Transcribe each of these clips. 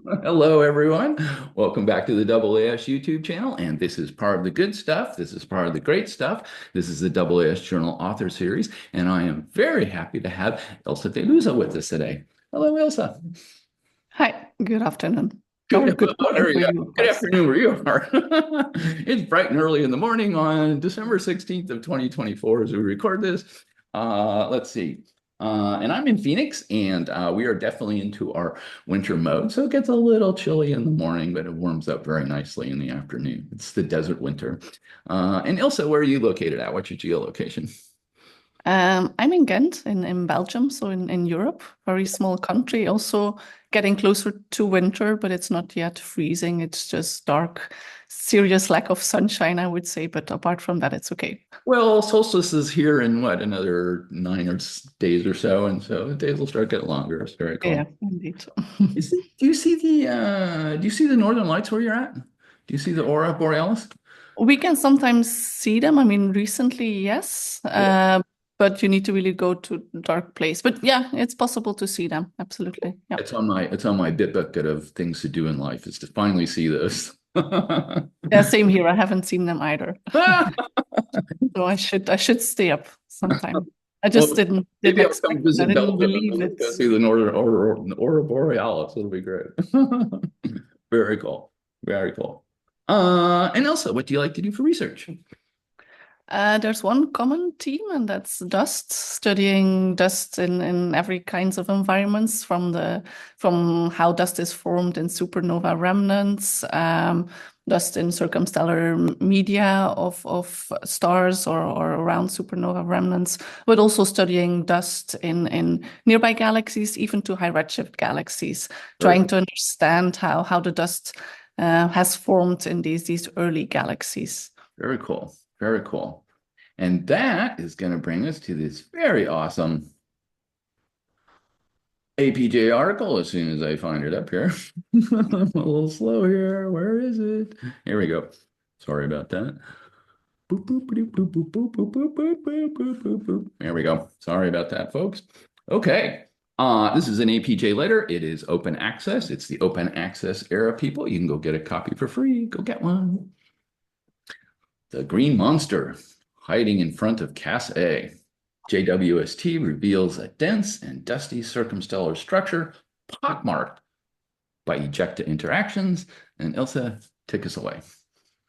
Hello, everyone. Welcome back to the AAS YouTube channel. And this is part of the good stuff. This is part of the great stuff. This is the AAS Journal Author Series. And I am very happy to have Ilse De Looze with us today. Hello, Ilse. Hi, good afternoon. Or Good, good oh, morning there you for go. you, of Good course. afternoon where you are. It's bright and early in the morning on December 16th of 2024 as we record this. Let's see. And I'm in Phoenix, and we are definitely into our winter mode. So it gets a little chilly in the morning, but it warms up very nicely in the afternoon. It's the desert winter. And Ilse, where are you located at? What's your geolocation? I'm in Ghent in Belgium, so in Europe, very small country, also getting closer to winter, but it's not yet freezing. It's just dark, serious lack of sunshine, I would say. But apart from that, it's okay. Well, solstice is here in what, another days or so, and so the days will start getting longer. It's very Yeah, cool. indeed. Do you see the Northern Lights where you're at? Do you see the Aurora Borealis? We can sometimes see them. I mean, recently, yes, Yeah. but you need to really go to dark place. But yeah, it's possible to see them. Absolutely. Yeah. It's on my bit bucket of things to do in life is to finally see those. Yeah, same here. I haven't seen them either. So I should stay up sometime. I just Well, didn't maybe I'll expect come it. I visit didn't Belgium and believe we'll it. go see the Northern Aurora Borealis. It'll be great. Very cool. Very cool. And also, what do you like to do for research? There's one common theme, and that's dust. Studying dust in every kinds of environments, from how dust is formed in supernova remnants, dust in circumstellar media of stars or around supernova remnants, but also studying dust in nearby galaxies, even to high redshift galaxies, Very, trying to understand how the dust has formed in these early galaxies. very cool. Very cool. And that is going to bring us to this very awesome APJ article as soon as I find it up here. I'm a little slow here. Where is it? Here we go. Sorry about that. Boop, boop, boop, boop, boop, boop, boop, boop, boop, boop, boop, boop, boop. There we go. Sorry about that, folks. Okay. This is an APJ letter. It is open access. It's the open access era, people. You can go get a copy for free. Go get one. The Green Monster hiding in front of Cas A. JWST reveals a dense and dusty circumstellar structure pockmarked by ejecta interactions. And Ilse, take us away.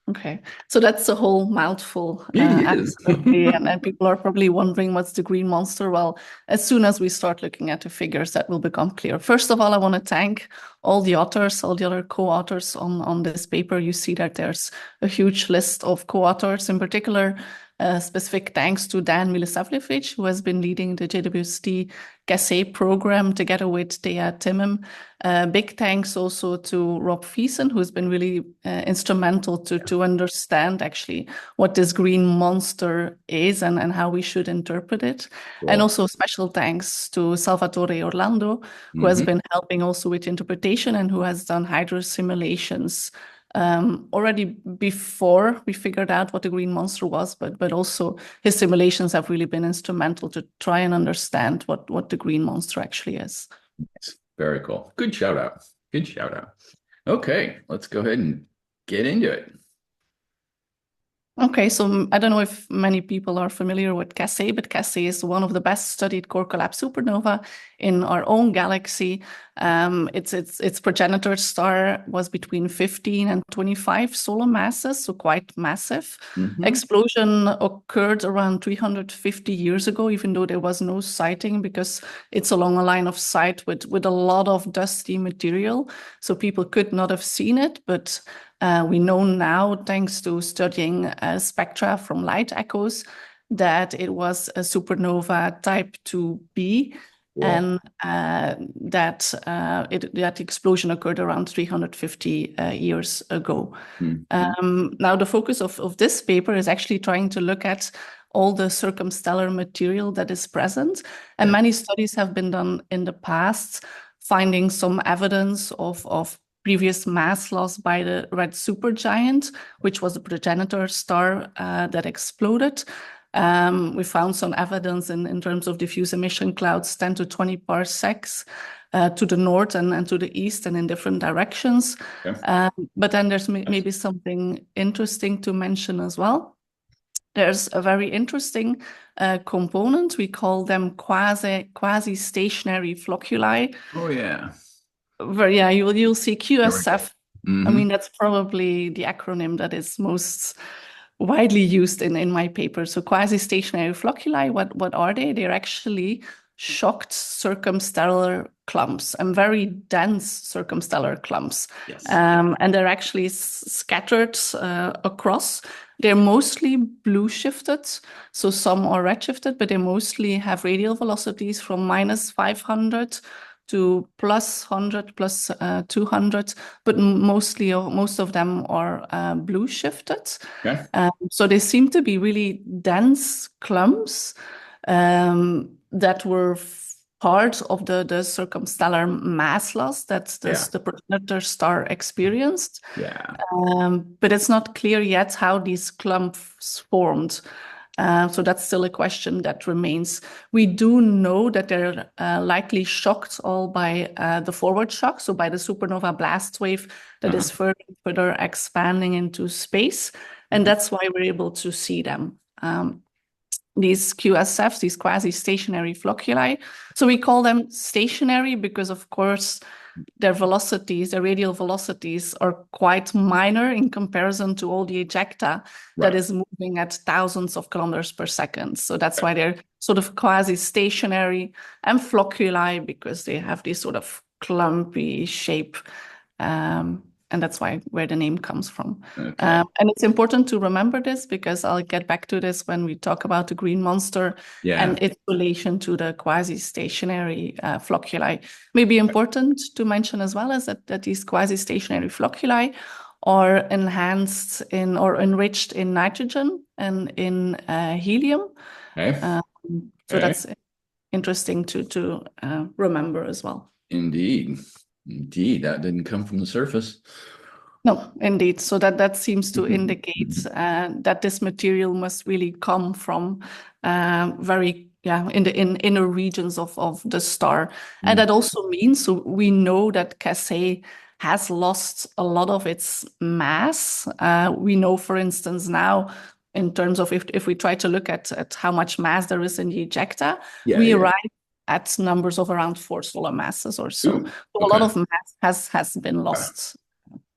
Okay, so that's a whole mouthful, It is. absolutely. And people are probably wondering what's the green monster? Well, as soon as we start looking at the figures, that will become clear. First of all, I want to thank all the authors, all the other co-authors on this paper. You see that there's a huge list of co-authors, in particular. Specific thanks to Dan Milosavljevic, who has been leading the JWST Cas A program together with Thea Timmem. Big thanks also to Rob Feason, who's been really instrumental to understand actually what this green monster is and how we should interpret it. And Cool. also special thanks to Salvatore Orlando, who has Mhm. been helping also with interpretation and who has done hydro simulations already before we figured out what the green monster was, but also his simulations have really been instrumental to try and understand what the green monster actually is. Very cool. Good shout out. Good shout out. Okay, let's go ahead and get into it. Okay, so I don't know if many people are familiar with Cas A, but Cas A is one of the best studied core collapse supernova in our own galaxy. Its progenitor star was between 15 and 25 solar masses, so quite massive. Mhm. Explosion occurred around 350 years ago, even though there was no sighting because it's along a line of sight with a lot of dusty material. So people could not have seen it, but we know now, thanks to studying spectra from light echoes, that it was a supernova type 2b, Cool. and that explosion occurred around 350 years ago. Mhm. Now, the focus of this paper is actually trying to look at all the circumstellar material that is present, and Yeah. many studies have been done in the past, finding some evidence of previous mass loss by the red supergiant, which was the progenitor star that exploded. We found some evidence in terms of diffuse emission clouds, 10 to 20 parsecs to the north and to the east and in different directions. Okay. But then there's maybe something interesting to mention as well. There's a very interesting component. We call them quasi-stationary flocculi. Oh yeah. Where, yeah, you'll see There we go. QSF. I Mm-hmm. mean, that's probably the acronym that is most widely used in my paper. So quasi-stationary flocculi, what are they? They're actually shocked circumstellar clumps and very dense circumstellar clumps. Yes. And they're actually scattered across. They're mostly blue shifted, so some are red shifted, but they mostly have radial velocities from minus 500 to plus 100, plus 200, but most of them are blue shifted. Okay. So they seem to be really dense clumps that were part of the circumstellar mass loss that Yeah. the progenitor star experienced. Yeah. But it's not clear yet how these clumps formed. So that's still a question that remains. We do know that they're likely shocked all by the forward shock, so by the supernova blast wave that is further expanding into space. And that's why we're able to see them. These QSFs, these quasi-stationary flocculi. So we call them stationary because, of course, their velocities, their radial velocities are quite minor in comparison to all the ejecta that Right. is moving at thousands of kilometers per second. So that's why they're sort of quasi-stationary, and flocculi because they have this sort of clumpy shape. And that's where the name comes from. Okay. And it's important to remember this because I'll get back to this when we talk about the green monster Yeah. and its relation to the quasi-stationary flocculi. Maybe important to mention as well is that these quasi-stationary flocculi are enhanced in or enriched in nitrogen and in helium. Okay. So Okay. that's interesting to remember as well. Indeed. Indeed. That didn't come from the surface. No, indeed. So that seems to indicate that this material must really come from in the inner regions of the star. And that also means, so we know that Cas A has lost a lot of its mass. We know, for instance, now in terms of if we try to look at how much mass there is in the ejecta, Yeah. we Yeah. arrive at numbers of around 4 solar masses or so. Ooh, So a lot okay. of mass has been Okay. lost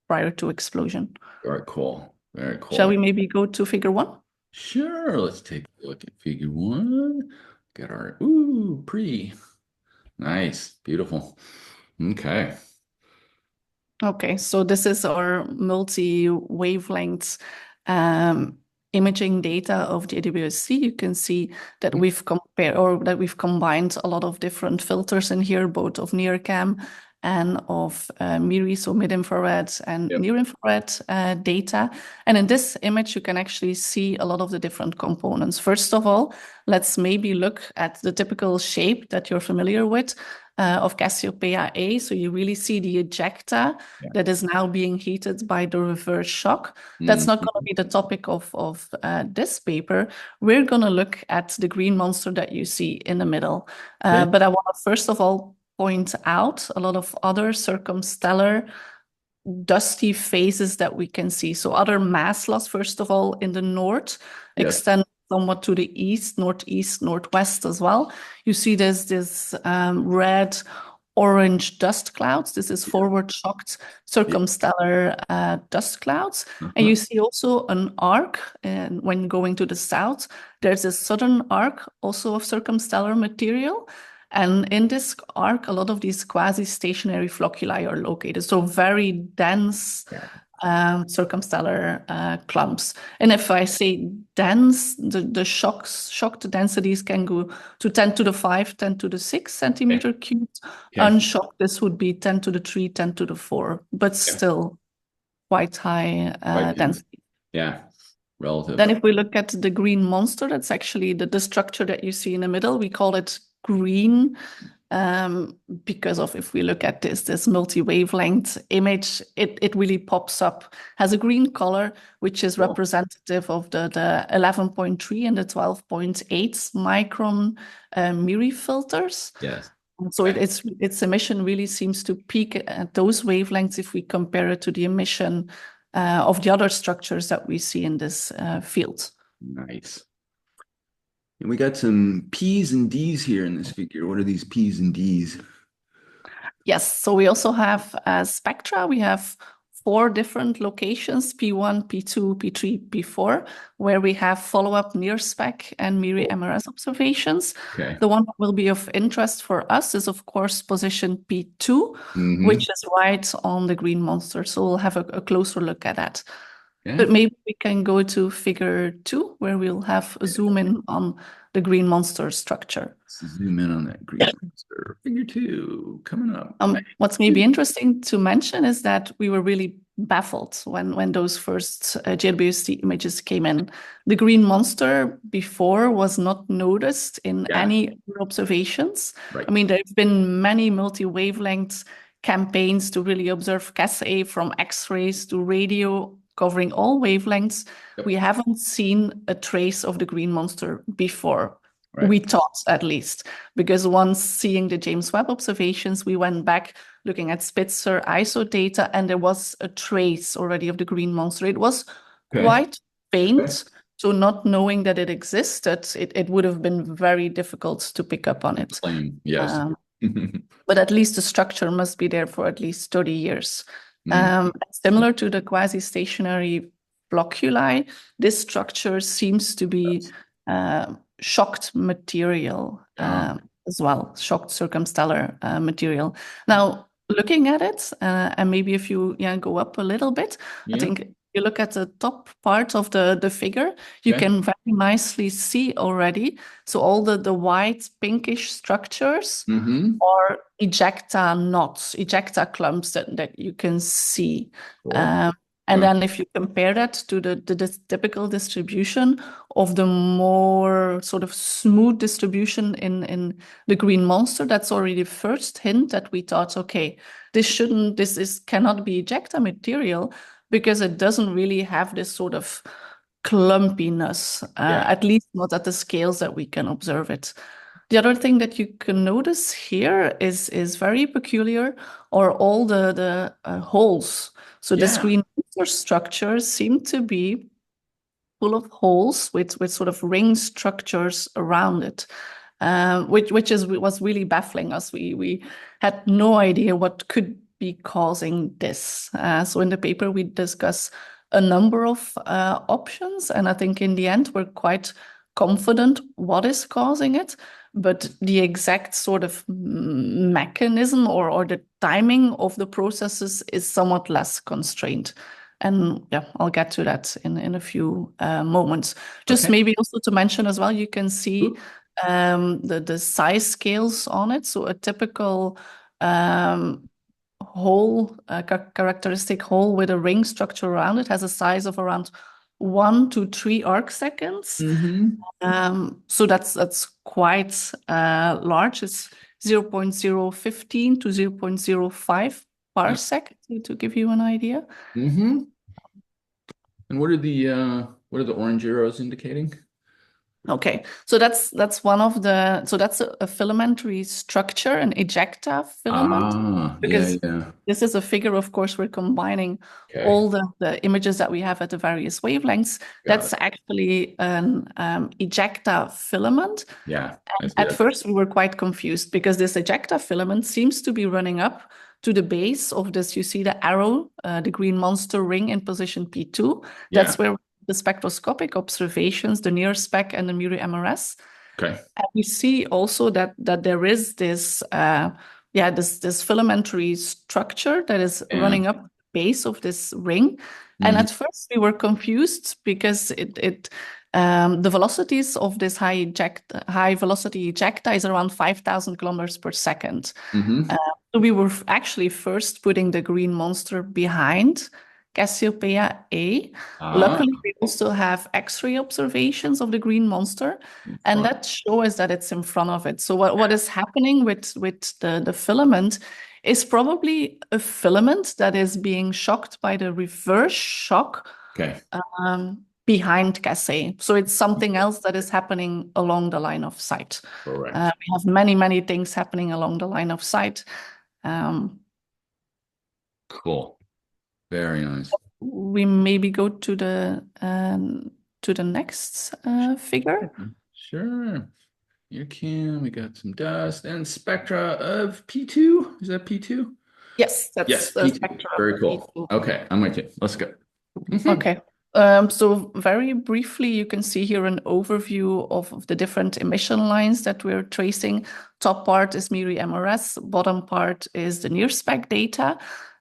prior to explosion. Very cool. Very Shall cool. we maybe go to figure 1? Sure. Let's take a look at figure 1. Get our pretty. Nice. Beautiful. Okay. Okay, so this is our multi-wavelength imaging data of JWST. You can see that we've combined a lot of different filters in here, both of NIRCam and of MIRI, so mid-infrared and Yep. near-infrared data. And in this image, you can actually see a lot of the different components. First of all, let's maybe look at the typical shape that you're familiar with of Cassiopeia A. So you really see the ejecta that is now being heated by the reverse shock. That's not going to be the topic of this paper. We're going to look at the green monster that you see in the middle. But I want to first of all point out a lot of other circumstellar dusty phases that we can see. So other mass loss, first of all, in the north, extend somewhat to the east, northeast, northwest as well. You see this red, orange dust clouds. This is forward shocked circumstellar dust clouds. And you see also an arc, and when going to the south, there's a southern arc also of circumstellar material. And in this arc, a lot of these quasi-stationary flocculi are located. So very dense circumstellar clumps. And if I say dense, the shocked densities can go to 10 to the 5, 10 to the 6 centimeter cubed. Unshocked, this would be 10 to the 3, 10 to the 4, but still quite high density. Yeah, relative. Then if we look at the green monster, that's actually the structure that you see in the middle. We call it green because of, if we look at this multi-wavelength image, it really pops up, has a green color, which is representative of the 11.3 and the 12.8 micron Miri filters. Yes. So its emission really seems to peak at those wavelengths if we compare it to the emission of the other structures that we see in this field. Nice. And we got some P's and D's here in this figure. What are these P's and D's? Yes, so we also have spectra. We have 4 different locations, P1, P2, P3, P4, where we have follow-up near-spec and Miri MRS observations. Okay. The one that will be of interest for us is, of course, position P2, which is right on the green monster. So we'll have a closer look at that. Yeah. But maybe we can go to figure 2, where we'll have a zoom in on the green monster structure. Let's zoom in on that green monster. Figure 2 coming up. What's maybe interesting to mention is that we were really baffled when those first JWST images came in. The green monster before was not noticed in any observations. Right. I mean, there have been many multi-wavelength campaigns to really observe Cas A, from X-rays to radio, covering all wavelengths. We haven't seen a trace of the green monster before. Right. We thought, at least, because once seeing the James Webb observations, we went back looking at Spitzer ISO data, and there was a trace already of the green monster. It was quite faint, so not knowing that it existed, it would have been very difficult to pick up on it. Yes. But at least the structure must be there for at least 30 years. Similar to the quasi-stationary flocculi, this structure seems to be shocked material as well, shocked circumstellar material. Now, looking at it, and maybe if you go up a little bit, I think if you look at the top part of the figure, you can very nicely see already. So all the white pinkish structures are ejecta knots, ejecta clumps that you can see. And then if you compare that to the typical distribution of the more sort of smooth distribution in the green monster, that's already the first hint that we thought, okay, this cannot be ejecta material, because it doesn't really have this sort of clumpiness, at least not at the scales that we can observe it. The other thing that you can notice here is very peculiar, are all the holes. So the green monster structures seem to be full of holes with sort of ring structures around it, which was really baffling us. We had no idea what could be causing this. So in the paper we discuss a number of options, and I think in the end we're quite confident what is causing it, but the exact sort of mechanism or the timing of the processes is somewhat less constrained. And I'll get to that in a few moments. Just maybe also to mention as well, you can see the size scales on it. So a typical hole, characteristic hole with a ring structure around it, has a size of around 1 to 3 arc seconds. So that's quite large. It's 0.015 to 0.05 parsec, to give you an idea. And what are the orange arrows indicating? Okay, so that's one of the, so that's a filamentary structure, an ejecta filament. Because this is a figure, of course, we're combining all the images that we have at the various wavelengths. That's actually an ejecta filament. At first, we were quite confused, because this ejecta filament seems to be running up to the base of this. You see the arrow, the green monster ring in position P2. That's where the spectroscopic observations, the near spec and the Miri MRS. And we see also that there is this this filamentary structure that is running up the base of this ring. And at first we were confused, because the velocities of this high velocity ejecta is around 5,000 kilometers per second. So we were actually first putting the green monster behind Cassiopeia A. Ah, Luckily, we also have X-ray observations of the green monster, in and front. that shows that it's in front of it. So what is happening with the filament is probably a filament that is being shocked by the reverse shock Okay, behind Cas A. So it's something else that is happening along the line of sight. correct. We have many, many things happening along the line of sight. Cool. Very nice. We maybe go to the next figure. Sure. You can. We got some dust and spectra of P2. Is that P2? Yes, that's Yes, the P2. spectra of Very cool. P2. Okay, I'm with you. Let's go. Okay. So very briefly, you can see here an overview of the different emission lines that we're tracing. Top part is MIRI MRS, bottom part is the near spec data.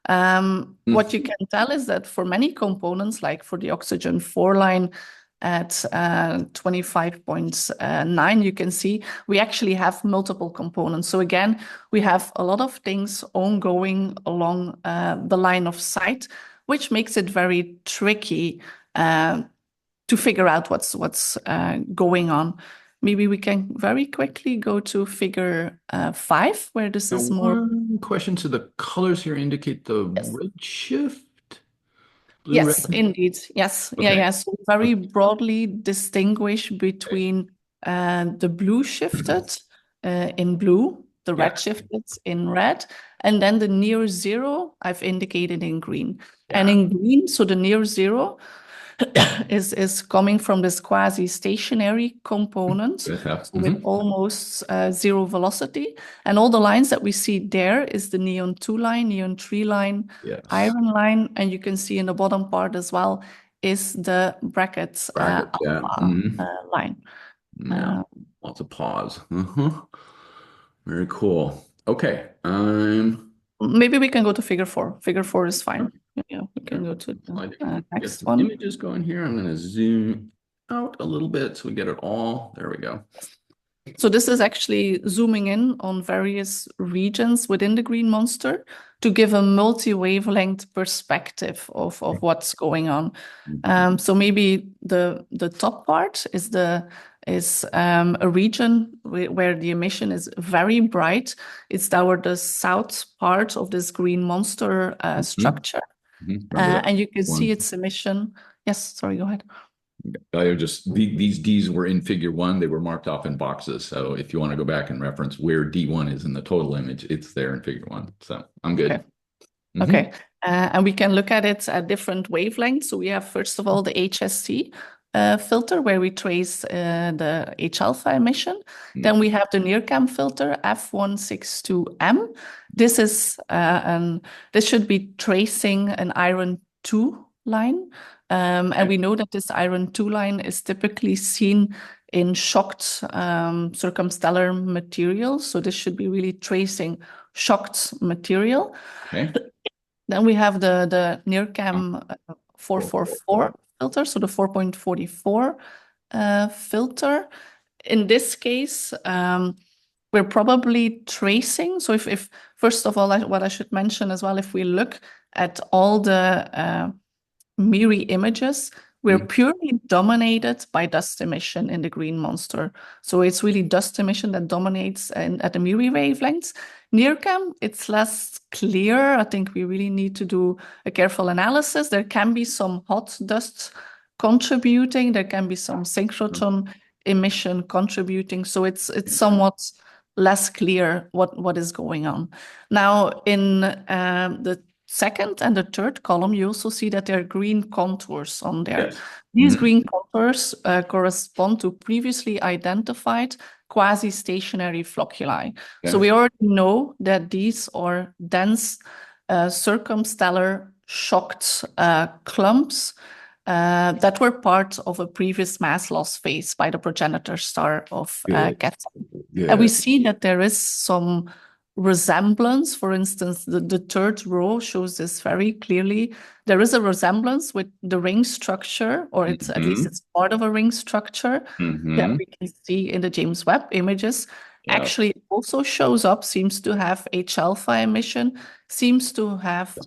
What you can tell is that for many components, like for the oxygen 4 line at 25.9, you can see we actually have multiple components. So again, we have a lot of things ongoing along the line of sight, which makes it very tricky to figure out what's going on. Maybe we can very quickly go to figure 5, where this Now, is more. one question. So the colors here indicate the Yes. red shift? Blue, Yes, red? indeed. Yes. Yeah, Okay. yeah. So very broadly distinguish between the blue shifted in blue, the Yeah. red shifted in red, and then the near zero I've indicated in green. And Yeah. in green, so the near zero is coming from this quasi-stationary component, Good so enough. with almost zero velocity. And all the lines that we see there is the neon 2 line, neon 3 line, Yes. iron line, and you can see in the bottom part as well is the brackets Brackets. Yeah. alpha line. Yeah. Lots of pause. Very cool. Okay. I'm Maybe we can go to figure 4. Figure 4 is fine. Yeah, we can sure. go to Slide the down. Get next some one. images going here. I'm going to zoom out a little bit so we get it all. There we go. So this is actually zooming in on various regions within the green monster to give a multi-wavelength perspective of what's going on. So maybe the top part is a region where the emission is very bright. It's toward the south part of this green monster structure. Remember that And you can see one. its emission. Yes, sorry, go ahead. I just these D's were in figure one. They were marked off in boxes. So if you want to go back and reference where D1 is in the total image, it's there in figure one. So I'm good. Okay. Okay. And we can look at it at different wavelengths. So we have, first of all, the HST filter where we trace the H alpha emission. Then we have the NIRCam filter, F162M. This is this should be tracing an iron 2 line. And we know that this iron 2 line is typically seen in shocked circumstellar material. So this should be really tracing shocked material. Okay. Then we have the NIRCam 444 filter, so the 4.44 filter. In this case, we're probably tracing. So if first of all, what I should mention as well, if we look at all the MIRI images, we're purely dominated by dust emission in the green monster. So it's really dust emission that dominates at the MIRI wavelengths. NIRCam, it's less clear. I think we really need to do a careful analysis. There can be some hot dust contributing. There can be some synchrotron emission contributing. So it's somewhat less clear what is going on. Now, in the second and the third column, you also see that there are green contours on there. Yes. These green contours correspond to previously identified quasi-stationary flocculi. So we already know that these are dense circumstellar shocked clumps that were part of a previous mass loss phase by the progenitor star of Cat A. And we see that there is some resemblance. For instance, the third row shows this very clearly. There is a resemblance with the ring structure, or it's at least it's part of a ring structure that we can see in the James Webb images. Actually, it also shows up, seems to have H alpha emission, seems to have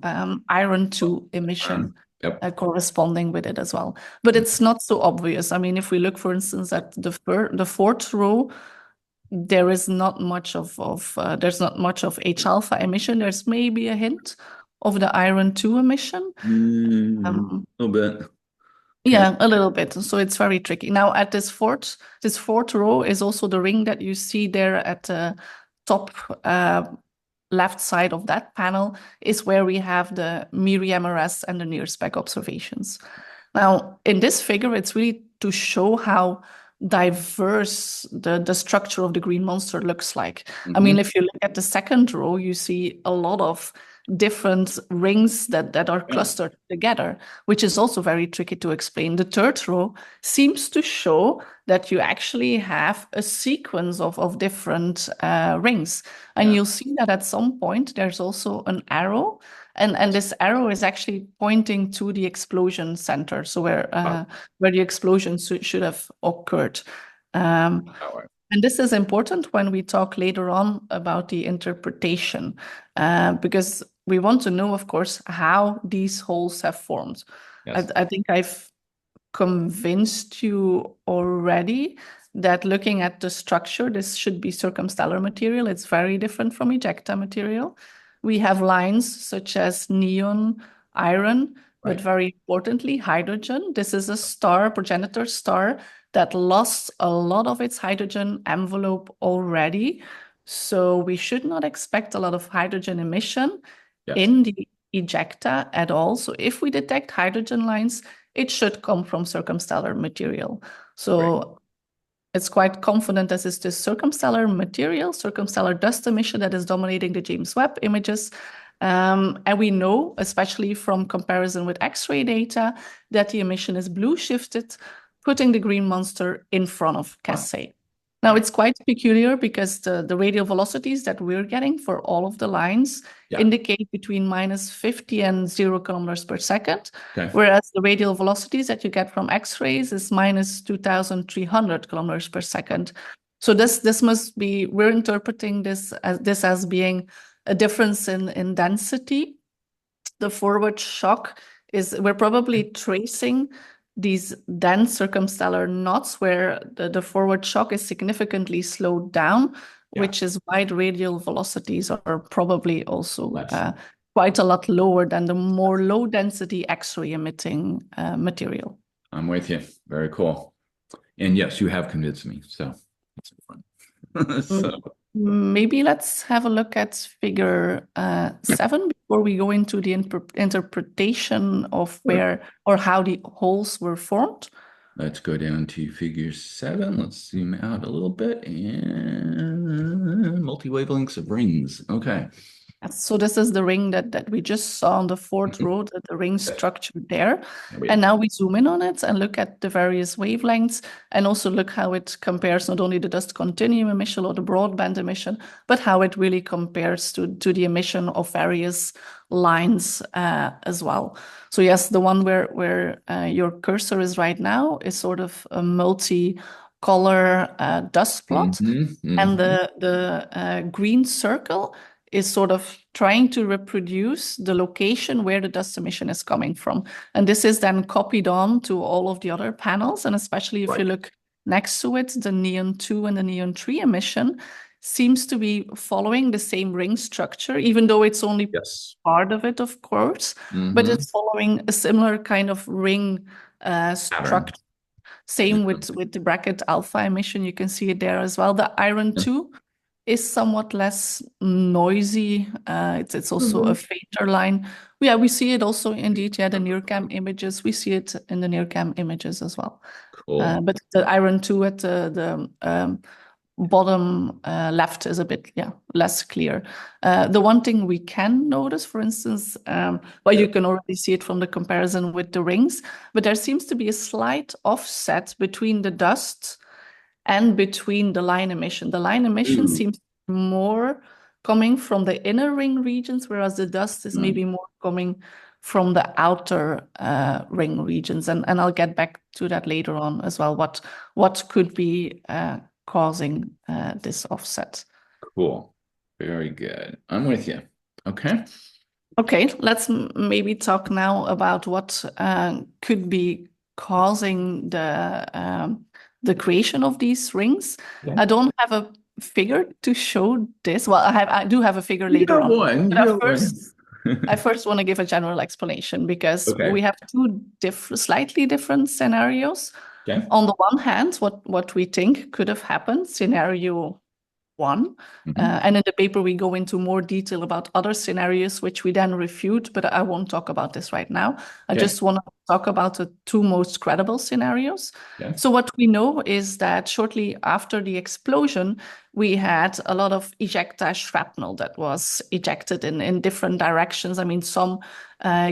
iron 2 emission. Yep. corresponding with it as well. But it's not so obvious. I mean, if we look, for instance, at the fourth row, there is not much there's not much of H alpha emission. There's maybe a hint of the iron 2 emission. A little bit. Okay. Yeah, a little bit. So it's very tricky. Now at this fourth row is also the ring that you see there at the top left side of that panel is where we have the MIRI-MRS and the near spec observations. Now in this figure, it's really to show how diverse the structure of the green monster looks like. I mean, if you look at the second row, you see a lot of different rings that are clustered together, which is also very tricky to explain. The third row seems to show that you actually have a sequence of different rings. And you'll see that at some point there's also an arrow. And this arrow is actually pointing to the explosion center, so where the explosion should have occurred. And this is important when we talk later on about the interpretation, because we want to know, of course, how these holes have formed. Yes. I think I've convinced you already that looking at the structure, this should be circumstellar material. It's very different from ejecta material. We have lines such as neon, iron, but very importantly, hydrogen. This is a star, progenitor star, that lost a lot of its hydrogen envelope already. So we should not expect a lot of hydrogen emission in the ejecta at all. So if we detect hydrogen lines, it should come from circumstellar material. So it's quite confident this is the circumstellar material, circumstellar dust emission that is dominating the James Webb images. And we know, especially from comparison with X-ray data, that the emission is blue shifted, putting the green monster in front of Cas A. Now, it's quite peculiar because the radial velocities that we're getting for all of the lines indicate between -50 and 0 kilometers per second, whereas the radial velocities that you get from X-rays is -2,300 kilometers per second. So this must be, we're interpreting this as being a difference in density. The forward shock is, we're probably tracing these dense circumstellar knots where the forward shock is significantly slowed down, which is why the radial velocities are probably also quite a lot lower than the more low density X-ray emitting material. I'm with you. Very cool. And yes, you have convinced me. So that's fun. Maybe let's have a look at figure 7 before we go into the interpretation of where or how the holes were formed. Let's go down to figure 7. Let's zoom out a little bit and multi-wavelengths of rings. Okay. So this is the ring that we just saw on the fourth row, the ring structure there. And now we zoom in on it and look at the various wavelengths and also look how it compares not only the dust continuum emission or the broadband emission, but how it really compares to the emission of various lines as well. So yes, the one where your cursor is right now is sort of a multi-color dust plot. And the green circle is sort of trying to reproduce the location where the dust emission is coming from. And this is then copied on to all of the other panels. And especially if you look next to it, the neon 2 and the neon 3 emission seems to be following the same ring structure, even though it's only part of it, of course, but it's following a similar kind of ring structure. Same with the bracket alpha emission, you can see it there as well. The iron 2 is somewhat less noisy. It's also a fainter line. Yeah, we see it also indeed. Yeah, the NIRCam images. We see it in the NIRCam images as well. Cool. But the iron 2 at the bottom left is a bit less clear. The one thing we can notice, for instance, well, you can already see it from the comparison with the rings, but there seems to be a slight offset between the dust and between the line emission. The line emission seems more coming from the inner ring regions, whereas the dust is maybe more coming from the outer ring regions. And I'll get back to that later on as well, what could be causing this offset. Cool. Very good. I'm with you. Okay. Okay, let's maybe talk now about what could be causing the creation of these rings. Yeah. I don't have a figure to show this. Well, I do have a figure You later got on. one. But You got one. I first want to give a general explanation because Okay. we have two slightly different scenarios. Okay. On the one hand, what we think could have happened, scenario one. Hmm. And in the paper, we go into more detail about other scenarios, which we then refute, but I won't talk about this right now. I Okay. just want to talk about the two most credible scenarios. Okay. So what we know is that shortly after the explosion, we had a lot of ejecta shrapnel that was ejected in different directions. I mean, some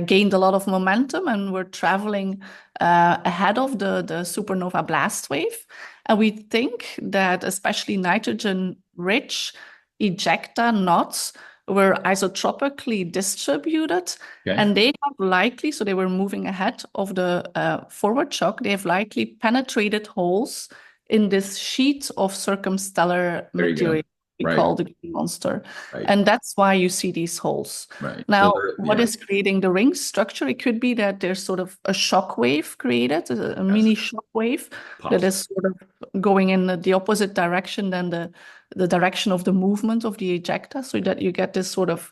gained a lot of momentum and were traveling ahead of the supernova blast wave. And we think that especially nitrogen-rich ejecta knots were isotropically distributed, Okay. and they have likely, so they were moving ahead of the forward shock, they have likely penetrated holes in this sheet of circumstellar There you go. material we Right. call the green monster. Right. And that's why you see these holes. Right. So Now, there, what yeah. is creating the ring structure? It could be that there's sort of a shock wave created, a Yes. mini shock wave that Pops. is sort of going in the opposite direction than the direction of the movement of the ejecta, so that you get this sort of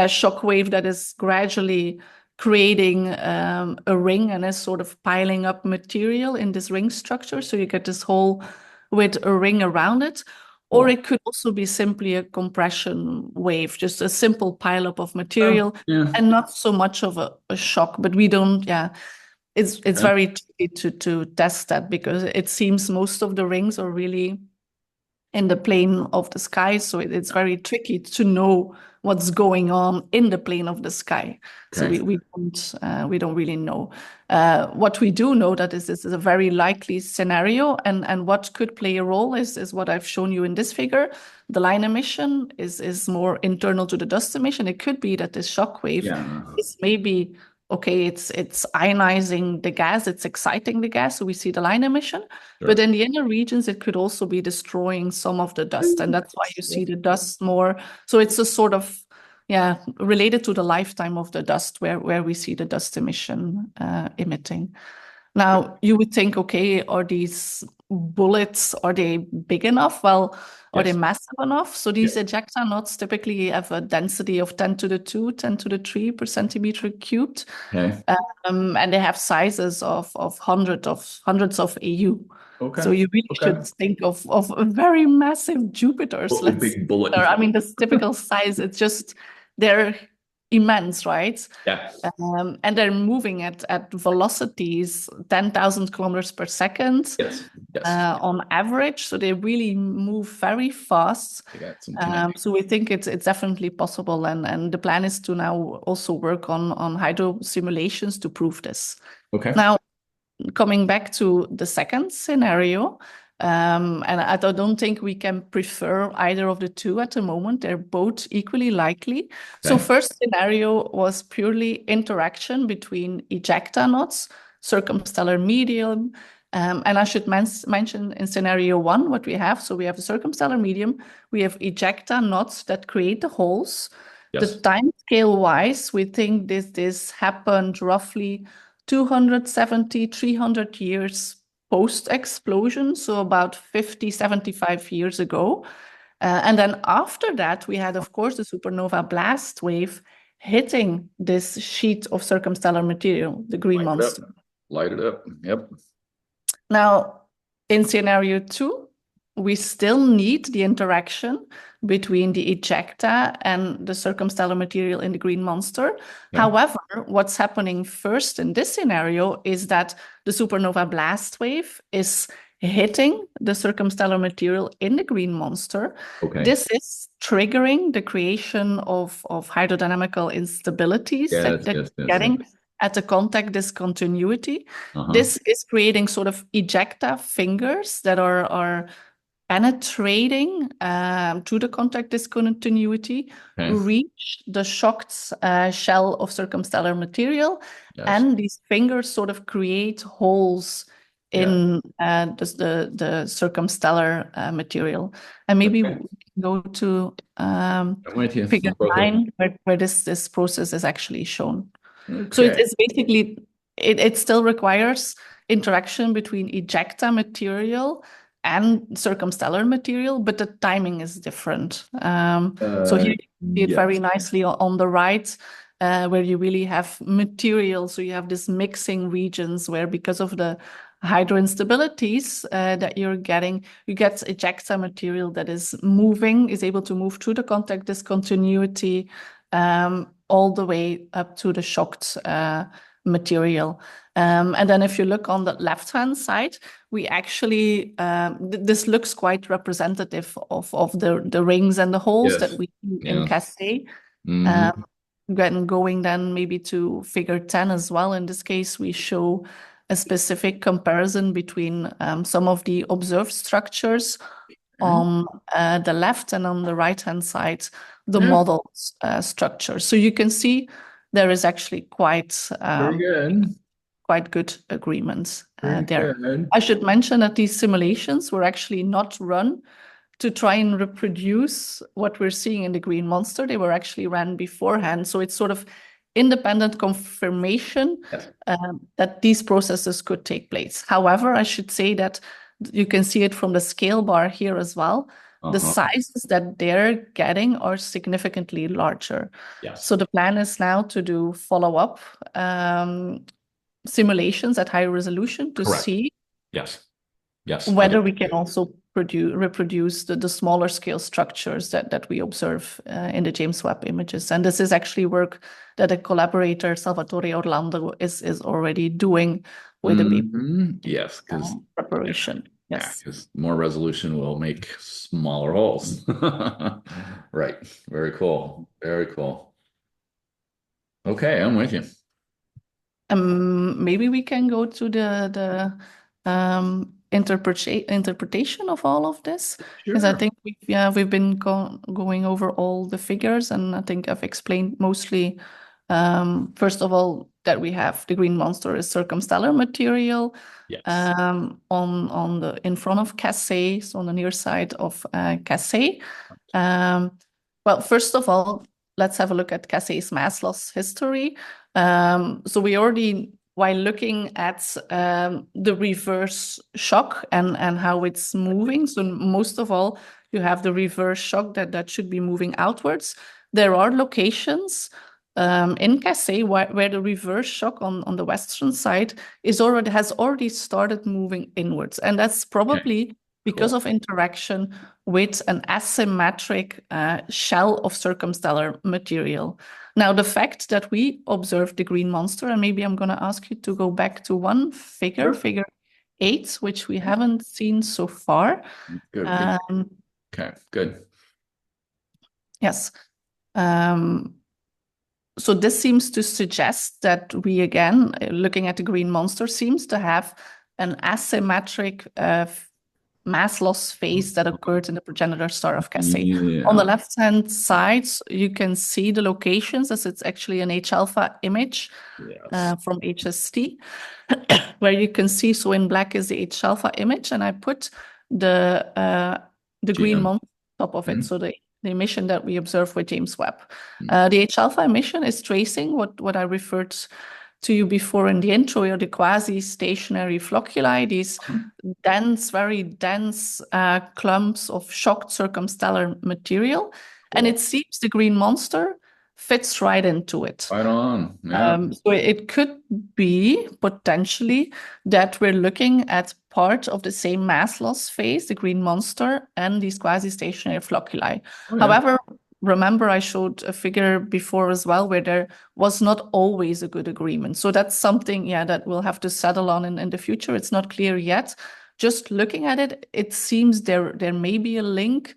shock wave that is gradually creating a ring and is sort of piling up material in this ring structure. So you get this hole with a ring around it. Or Cool. it could also be simply a compression wave, just a simple pileup of Oh, material yeah. and not so much of a shock. But we don't, it's Okay. very tricky to test that because it seems most of the rings are really in the plane of the sky. So it's very tricky to know what's going on in the plane of the sky. So Okay. we don't really know. What we do know that this is a very likely scenario, and what could play a role is what I've shown you in this figure. The line emission is more internal to the dust emission. It could be that this shock wave Yeah. is maybe okay, it's ionizing the gas, it's exciting the gas, so we see the line emission. Sure. But in the inner regions, it could also be destroying some of the dust, and that's why you see the dust more. So it's a sort of related to the lifetime of the dust, where we see the dust emission emitting. Now, you would think, okay, are these bullets, are they big enough? Well, are they Yes. massive enough? So Yeah. these ejecta knots typically have a density of 10 to the 2, 10 to the 3 per centimeter cubed. Okay. And they have sizes of hundreds of AU. Okay. So you really Okay. should think of very massive Jupiters. Oh, big bullet. I mean, this typical size, it's just they're immense, right? Yeah. And they're moving at velocities 10,000 kilometers per second Yes. Yes. on average. So they really move very fast. I got some kinetic. So we think it's definitely possible, and the plan is to now also work on hydro simulations to prove this. Okay. Now, coming back to the second scenario, and I don't think we can prefer either of the two at the moment. They're both equally likely. So Okay. first scenario was purely interaction between ejecta knots, circumstellar medium, and I should mention in scenario one what we have. So we have a circumstellar medium, we have ejecta knots that create the holes. Yes. The time scale wise, we think this happened roughly 270, 300 years post-explosion, so about 50, 75 years ago. And then after that, we had, of course, the supernova blast wave hitting this sheet of circumstellar material, the green Light it monster. up. Light it up. Yep. Now, in scenario two, we still need the interaction between the ejecta and the circumstellar material in the green monster. Okay. However, what's happening first in this scenario is that the supernova blast wave is hitting the circumstellar material in the green monster. Okay. This is triggering the creation of hydrodynamical instabilities Yes, that yes, you're yes, getting yes. at the contact discontinuity. Uh-huh. This is creating sort of ejecta fingers that are penetrating to the contact discontinuity, Okay. reach the shocked shell of circumstellar material, Yes. and these fingers sort of create holes in the circumstellar material. And maybe Okay. we go to I'm with you. figure We're both with 9, where this process is actually shown. you. So Okay. it's basically, it still requires interaction between ejecta material and circumstellar material, but the timing is different. So here you see it Yes. very nicely on the right, where you really have material. So you have this mixing regions where, because of the hydroinstabilities that you're getting, you get ejecta material that is moving, is able to move through the contact discontinuity all the way up to the shocked material. And then if you look on the left-hand side, we actually, this looks quite representative of the rings and the holes Yes. that we see in Yes. Cas A. Mm-hmm. Going then maybe to figure 10 as well. In this case, we show a specific comparison between some of the observed structures on the left, and on the right-hand side, the Yeah. model structure. So you can see there is actually Very good. quite good agreement Very there. good. I should mention that these simulations were actually not run to try and reproduce what we're seeing in the green monster. They were actually ran beforehand. So it's sort of independent confirmation Yes. that these processes could take place. However, I should say that you can see it from the scale bar here as well. The Uh-huh. sizes that they're getting are significantly larger. Yes. So the plan is now to do follow-up simulations at high resolution to Correct. see Yes. Yes. whether we can also reproduce the smaller scale structures that we observe in the James Webb images. And this is actually work that a collaborator, Salvatore Orlando, is already doing with the paper Yes, because preparation. Yes. because more resolution will make smaller holes. Right. Very cool. Very cool. Okay, I'm with you. Maybe we can go to the interpretation of all of this, because I Sure. think we've been going over all the figures, and I think I've explained mostly. First of all, that we have the green monster is circumstellar material. Yes. On the in front of Cas A, so on the near side of Cas A. Well, first of all, let's have a look at Cas A's mass loss history. So we already, while looking at the reverse shock and how it's moving, so most of all, you have the reverse shock that should be moving outwards. There are locations in Cas A where the reverse shock on the western side has already started moving inwards, and that's probably because of interaction with an asymmetric shell of circumstellar material. Now, the fact that we observed the green monster, and maybe I'm going to ask you to go back to one figure, Sure. figure 8, which we haven't seen so far. Good. Okay, good. Yes. So this seems to suggest that we, again, looking at the green monster, seems to have an asymmetric mass loss phase that occurred in the progenitor star of Cas A. Yeah. On the left-hand side, you can see the locations, as it's actually an H-alpha image from JWST, where you can see, so in black is the H-alpha image, and I put the green monster on top of it, so the emission that we observe with James Webb. The H-alpha emission is tracing what I referred to you before in the intro, are the quasi-stationary flocculi, these dense, very dense clumps of shocked circumstellar material. Cool. And it seems the green monster fits right into it. Right on. Yeah. So it could be potentially that we're looking at part of the same mass loss phase, the green monster, and these quasi-stationary flocculi. Oh, yeah. However, remember I showed a figure before as well where there was not always a good agreement. So that's something, that we'll have to settle on in the future. It's not clear yet. Just looking at it, it seems there may be a link,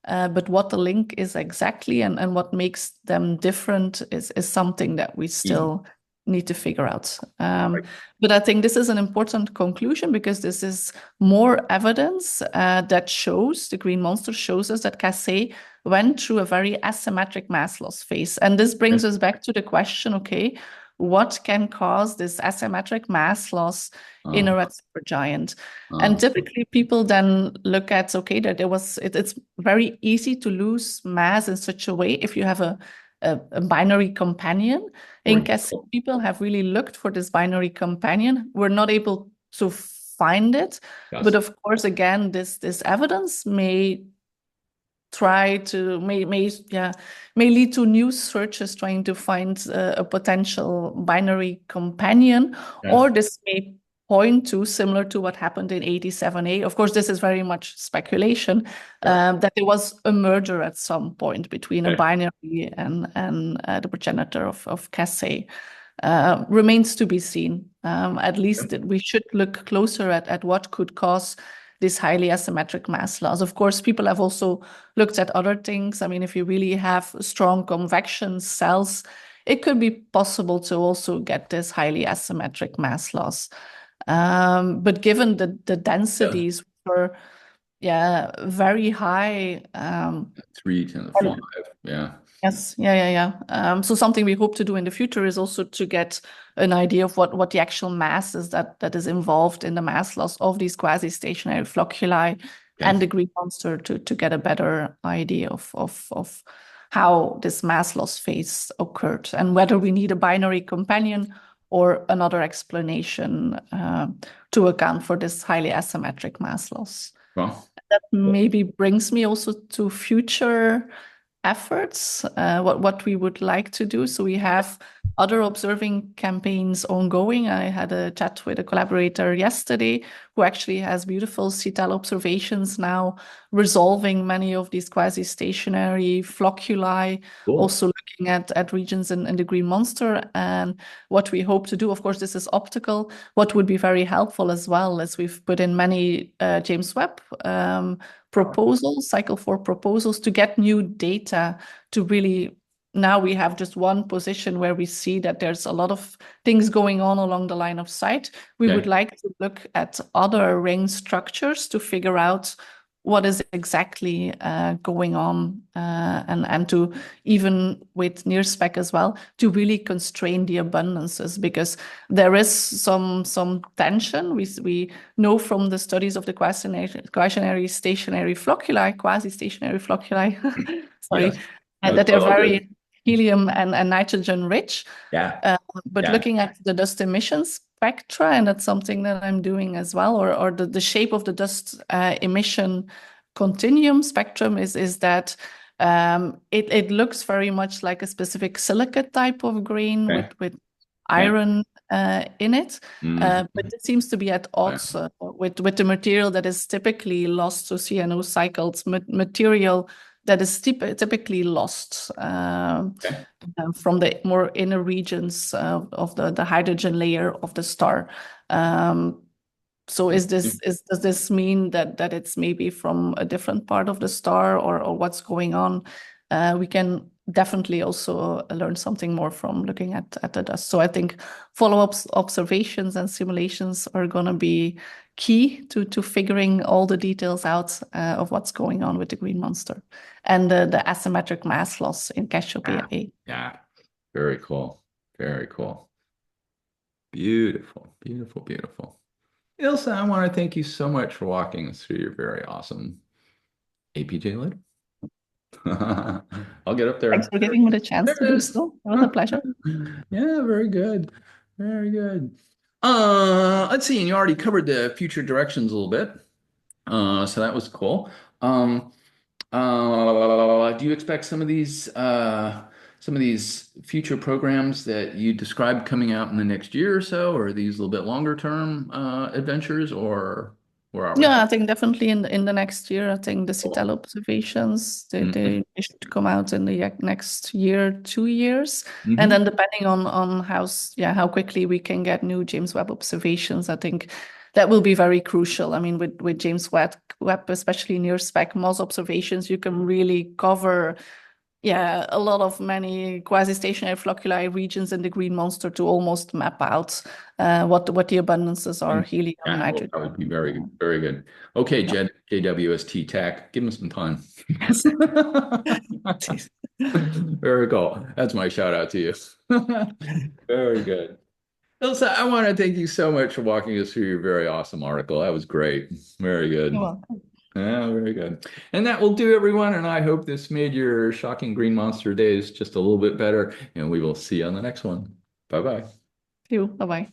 but what the link is exactly and what makes them different is something that we still need to figure out. Right. But I think this is an important conclusion, because this is more evidence that shows, the green monster shows us that Cas A went through a very asymmetric mass loss phase. And this brings us back to the question, okay, what can cause this asymmetric mass loss in uh, a red supergiant. uh, And typically people then look at, okay, that it's very easy to lose mass in such a way if you have a binary companion. In right. Cas A, people have really looked for this binary companion. We're not able to find it. But Yes. of course, again, this evidence may lead to new searches trying to find a potential binary companion, Yes. or this may point to, similar to what happened in 87A. Of course, this is very much speculation, Sure. that there was a merger at some point between a Okay. binary and the progenitor of Cas A. Remains to be seen. At least we should look closer at what could cause this highly asymmetric mass loss. Of course, people have also looked at other things. I mean, if you really have strong convection cells, it could be possible to also get this highly asymmetric mass loss. But given the Yes. densities were, very high. 3 to the 5. Yeah. Yes, yeah. So something we hope to do in the future is also to get an idea of what the actual mass is that is involved in the mass loss of these quasi-stationary flocculi and Yes. the green monster to get a better idea of how this mass loss phase occurred and whether we need a binary companion or another explanation to account for this highly asymmetric mass loss. Well, That cool. maybe brings me also to future efforts, what we would like to do. So we have other observing campaigns ongoing. I had a chat with a collaborator yesterday who actually has beautiful CTAL observations now, resolving many of these quasi-stationary flocculi, Cool. also looking at regions in the green monster. And what we hope to do, of course, this is optical. What would be very helpful as well is we've put in many James Webb proposals, cycle 4 proposals, to get new data to really, now we have just one position where we see that there's a lot of things going on along the line of sight. We would Okay. like to look at other ring structures to figure out what is exactly going on, and to, even with near spec as well, to really constrain the abundances, because there is some tension. We know from the studies of the quaternary stationary flocculi, quasi-stationary flocculi, sorry, Yes. No, that it's they're all good. very helium and nitrogen rich. Yeah. But Yeah. looking at the dust emission spectra, and that's something that I'm doing as well, or the shape of the dust emission continuum spectrum is that it looks very much like a specific silicate type of grain Okay. with Okay. iron in it. Mhm. But it seems to be at Yeah. odds with the material that is typically lost to CNO cycles, material that is typically lost Okay. from the more inner regions of the hydrogen layer of the star. So does this mean that it's maybe from a different part of the star, or what's going on? We can definitely also learn something more from looking at the dust. So I think follow-up observations and simulations are going to be key to figuring all the details out of what's going on with the green monster and the asymmetric mass loss in Cassiopeia Yeah. A. Yeah. Very cool. Very cool. Beautiful. Beautiful. Beautiful. Ilse, I want to thank you so much for walking us through your very awesome APJ lid. I'll get up Thanks there. for giving me the There chance to it do is. so. It was a pleasure. Yeah, very good. Very good. Let's see, and you already covered the future directions a little bit. So that was cool. Um, do you expect some of these future programs that you described coming out in the next year or so, or are these a little bit longer term adventures, or where are we? Yeah, I think definitely in the next year. I think the Cool. CTEL observations Mhm. they should come out in the next year, 2 years, and Mhm. then depending on how quickly we can get new James Webb observations, I think that will be very crucial. I mean, with James Webb, especially near spec MOS observations, you can really cover Yeah, a lot of many quasi-stationary flocculi regions in the green monster to almost map out what the abundances are, helium, Yeah, well, nitrogen. that would be very, very good. Okay, Yeah. JWST Tech, give them some time. Yes. Very cool. That's my shout out to you. Very good. Ilse, I want to thank you so much for walking us through your very awesome article. That was great. Very You're good. welcome. Yeah, very good. And that will do, everyone. And I hope this made your shocking green monster days just a little bit better. And we will see you on the next one. Bye bye. You. Bye-bye.